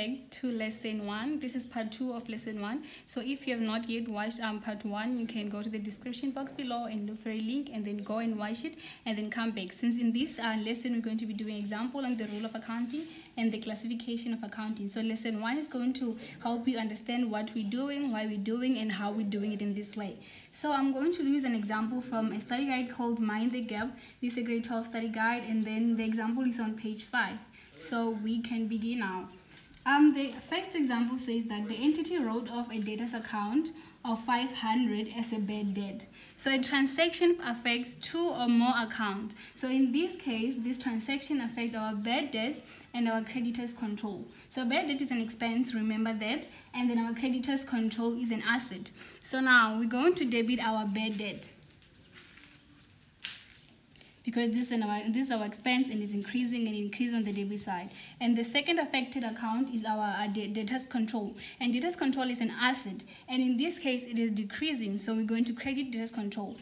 back to lesson 1. This is part 2 of lesson 1. So if you have not yet watched part 1, you can go to the description box below and look for a link and then go and watch it and then come back. Since in this lesson we're going to be doing example on the rule of accounting and the classification of accounting. So lesson 1 is going to help you understand what we're doing, why we're doing, and how we're doing it in this way. So I'm going to use an example from a study guide called Mind the Gap. This is a grade 12 study guide, and then the example is on page 5. So we can begin now. The first example says that the entity wrote off a debtors account of 500 as a bad debt. So a transaction affects 2 or more accounts. So in this case, this transaction affects our bad debt and our creditors control. So bad debt is an expense, remember that, and then our creditors control is an asset. So now we're going to debit our bad debt, because this is our expense and is increasing and increasing on the debit side. And the second affected account is our debtors control. And debtors control is an asset. And in this case, it is decreasing. So we're going to credit debtors control.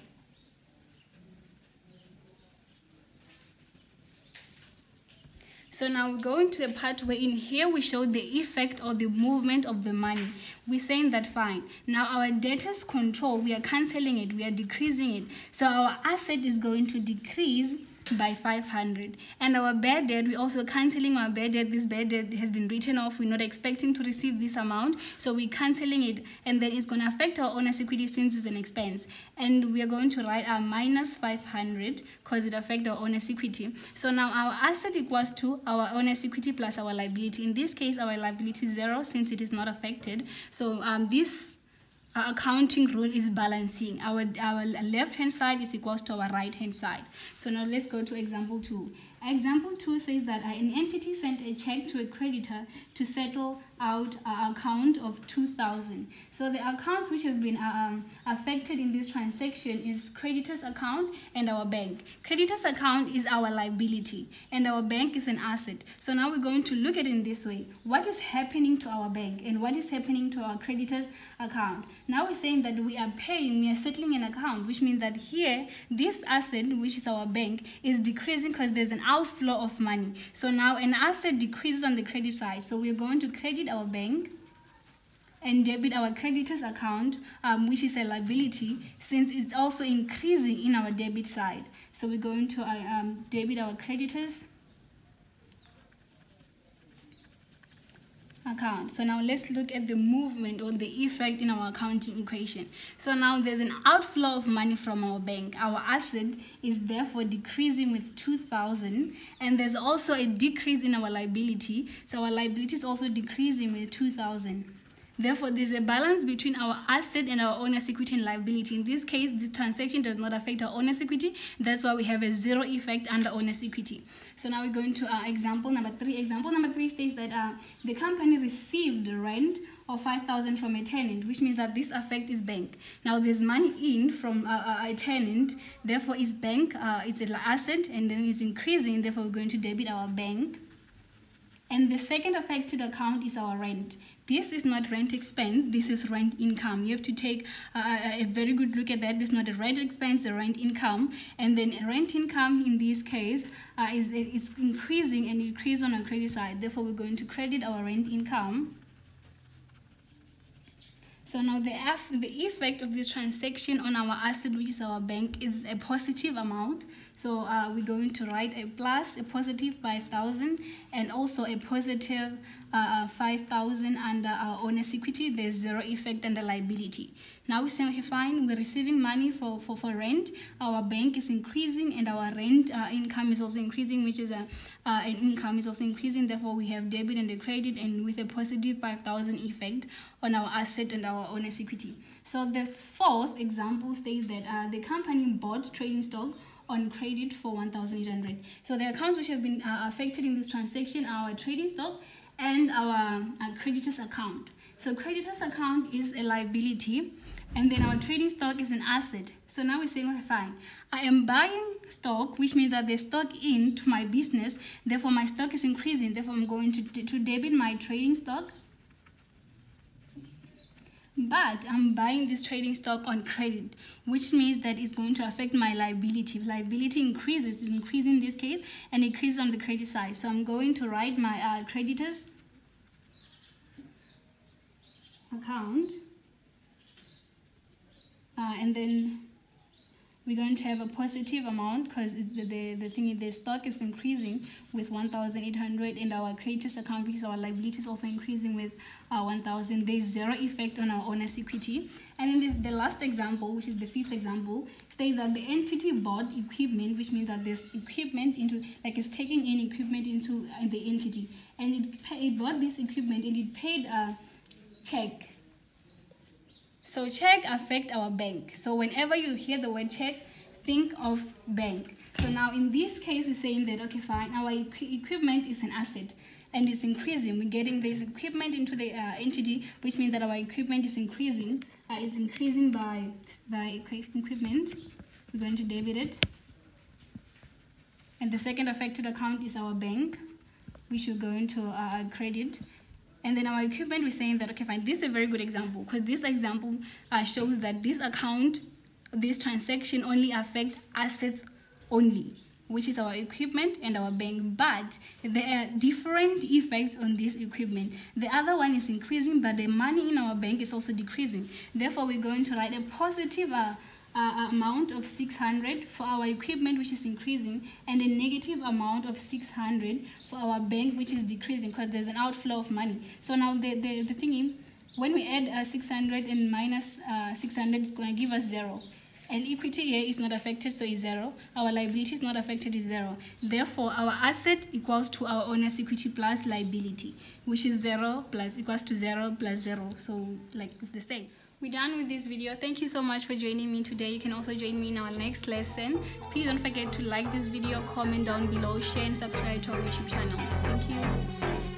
So now we're going to a part where in here we show the effect or the movement of the money. We're saying that fine. Now our debtors control, we are cancelling it, we are decreasing it. So our asset is going to decrease by 500. And our bad debt, we're also cancelling our bad debt. This bad debt has been written off. We're not expecting to receive this amount. So we're cancelling it. And then it's going to affect our owner's equity since it's an expense. And we are going to write our minus 500 because it affects our owner's equity. So now our asset equals to our owner's equity plus our liability. In this case, our liability is 0 since it is not affected. So this accounting rule is balancing. Our left hand side is equals to our right hand side. So now let's go to example 2. Example 2 says that an entity sent a check to a creditor to settle out an account of 2,000. So the accounts which have been affected in this transaction is creditor's account and our bank. Creditor's account is our liability and our bank is an asset. So now we're going to look at it in this way. What is happening to our bank and what is happening to our creditor's account? Now we're saying that we are settling an account, which means that here this asset, which is our bank, is decreasing because there's an outflow of money. So now an asset decreases on the credit side. So we're going to credit our bank and debit our creditors account, which is a liability, since it's also increasing in our debit side. So we're going to debit our creditors account. So now let's look at the movement or the effect in our accounting equation. So now there's an outflow of money from our bank. Our asset is therefore decreasing with 2,000, and there's also a decrease in our liability. So our liability is also decreasing with 2,000. Therefore, there's a balance between our asset and our owner's equity and liability. In this case, this transaction does not affect our owner's equity. That's why we have a 0 effect under owner's equity. So now we're going to example number 3. Example number 3 states that the company received rent of 5,000 from a tenant, which means that this effect is bank. Now there's money in from a tenant, therefore it's bank, it's an asset, and then it's increasing, therefore we're going to debit our bank. And the second affected account is our rent. This is not rent expense, this is rent income. You have to take a very good look at that. This is not a rent expense, a rent income. And then rent income in this case is increasing and increase on our credit side. Therefore, we're going to credit our rent income. So now the effect of this transaction on our asset, which is our bank, is a positive amount. So we're going to write a plus, a positive 5,000, and also a positive 5,000 under our owner's equity. There's 0 effect under liability. Now we're saying, okay, fine, we're receiving money for rent. Our bank is increasing and our rent income is also increasing, which is an income is also increasing. Therefore, we have debit and a credit, and with a positive 5,000 effect on our asset and our owner's equity. So the fourth example states that the company bought trading stock on credit for 1,800. So the accounts which have been affected in this transaction are our trading stock and our creditors account. So creditors account is a liability, and then our trading stock is an asset. So now we're saying, okay, fine, I am buying stock, which means that there's stock into my business, therefore my stock is increasing, therefore I'm going to debit my trading stock. But I'm buying this trading stock on credit, which means that it's going to affect my liability. Liability increases, increase in this case, and increase on the credit side. So I'm going to write my creditors account, and then we're going to have a positive amount because the stock is increasing with 1,800, and our creditors account, which is our liability, is also increasing with 1,000. There's zero effect on our owner's equity. And in the last example, which is the fifth example, states that the entity bought equipment, which means that there's equipment into, like it's taking in equipment into the entity, and it bought this equipment and it paid a check. So check affect our bank. So whenever you hear the word check, think of bank. So now in this case, we're saying that, okay, fine, our equipment is an asset and it's increasing. We're getting this equipment into the entity, which means that our equipment is increasing. Is increasing by equipment. We're going to debit it. And the second affected account is our bank, which we're going to credit. And then our equipment, we're saying that, okay, fine, this is a very good example because this example shows that this account, this transaction only affect assets only, which is our equipment and our bank. But there are different effects on this equipment. The other one is increasing, but the money in our bank is also decreasing. Therefore, we're going to write a positive amount of 600 for our equipment, which is increasing, and a negative amount of 600 for our bank, which is decreasing because there's an outflow of money. So now the thing is, when we add 600 and minus 600, it's going to give us 0. And equity here is not affected, so it's 0. Our liability is not affected, is 0. Therefore, our asset equals to our owner's equity plus liability, which is 0 plus equals to 0 plus 0. So like it's the same. We're done with this video. Thank you so much for joining me today. You can also join me in our next lesson. Please don't forget to like this video, comment down below, share and subscribe to our YouTube channel. Thank you.